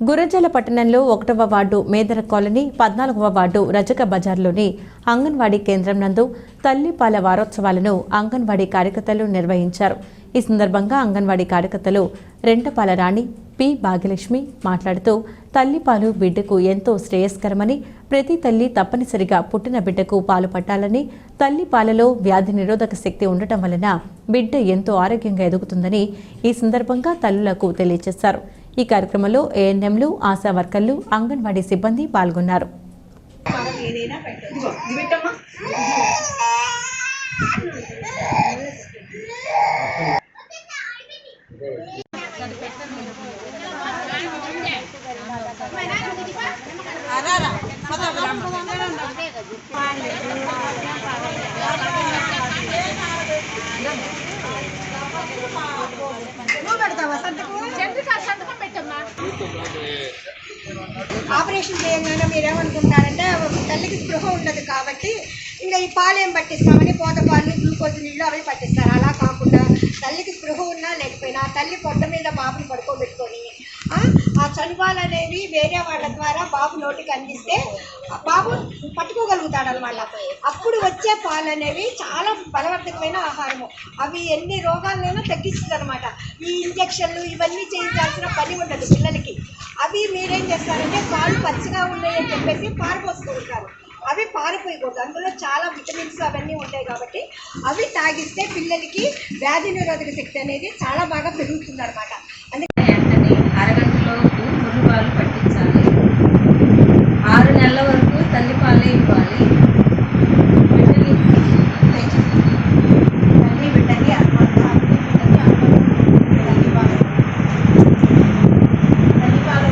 గురజాల పట్టణంలో 1వ ward మేదర colony 14వ ward రజక బజార్లోని అంగన్వాడీ కేంద్రం నందు తల్లిపాల వారోత్సవాలను అంగన్వాడీ కార్యకర్తలు నిర్వహించారు. ఈ సందర్భంగా అంగన్వాడీ కార్యకర్తలు రెంటపాల రాణి పి భాగ్యలక్ష్మి మాట్లాడుతూ తల్లిపాలు బిడ్డకు ఎంతో శ్రేయస్కరమని, ప్రతి తల్లి తప్పనిసరిగా పుట్టిన బిడ్డకు పాలు పట్టాలని, తల్లిపాలలో వ్యాధి నిరోధక శక్తి ఉండటం వలన బిడ్డ ఎంతో ఆరోగ్యంగా ఎదుగుతుందని ఈ సందర్భంగా తల్లులకు తెలియజేశారు. ఈ కార్యక్రమంలో ఏఎన్ఎంలు, ఆశా వర్కర్లు, అంగన్వాడీ సిబ్బంది పాల్గొన్నారు. ఆపరేషన్ చేయగానే మీరేమనుకుంటారంటే తల్లికి స్పృహ ఉండదు కాబట్టి ఇంకా ఈ పాలు ఏం పట్టిస్తామని పోత పాలు, గ్లూకోజ్ నీళ్ళు అవి పట్టిస్తారు. అలా కాకుండా తల్లికి స్పృహ ఉన్నా లేకపోయినా తల్లి పొట్ట మీద బాబుని పడుకోబెట్టుకొని ఆ చనిపాలు అనేవి వేరే వాళ్ళ ద్వారా బాబు నోటికి అందిస్తే బాబు పట్టుకోగలుగుతాడు అనమాట. అప్పుడు వచ్చే పాలు అనేవి చాలా బలవర్ధకమైన ఆహారము. అవి ఎన్ని రోగాలైనా తగ్గిస్తుంది అనమాట. ఈ ఇంజక్షన్లు ఇవన్నీ చేయించాల్సిన పని ఉండదు పిల్లలకి. అవి మీరేం చేస్తారంటే పాలు పచ్చిగా ఉన్నాయని చెప్పేసి పారపోస్తూ ఉంటారు. అవి పారిపోయకూడదు. అందులో చాలా విటమిన్స్ అవన్నీ ఉంటాయి కాబట్టి అవి తాగిస్తే పిల్లలకి వ్యాధి నిరోధక శక్తి అనేది చాలా బాగా పెరుగుతుంది అనమాట. వెంటనే అరగంటలోపు ముర్రుపాలు పట్టించాలి. 6 నెలల వరకు తల్లిపాలే ఇవ్వాలి. తల్లిపాలు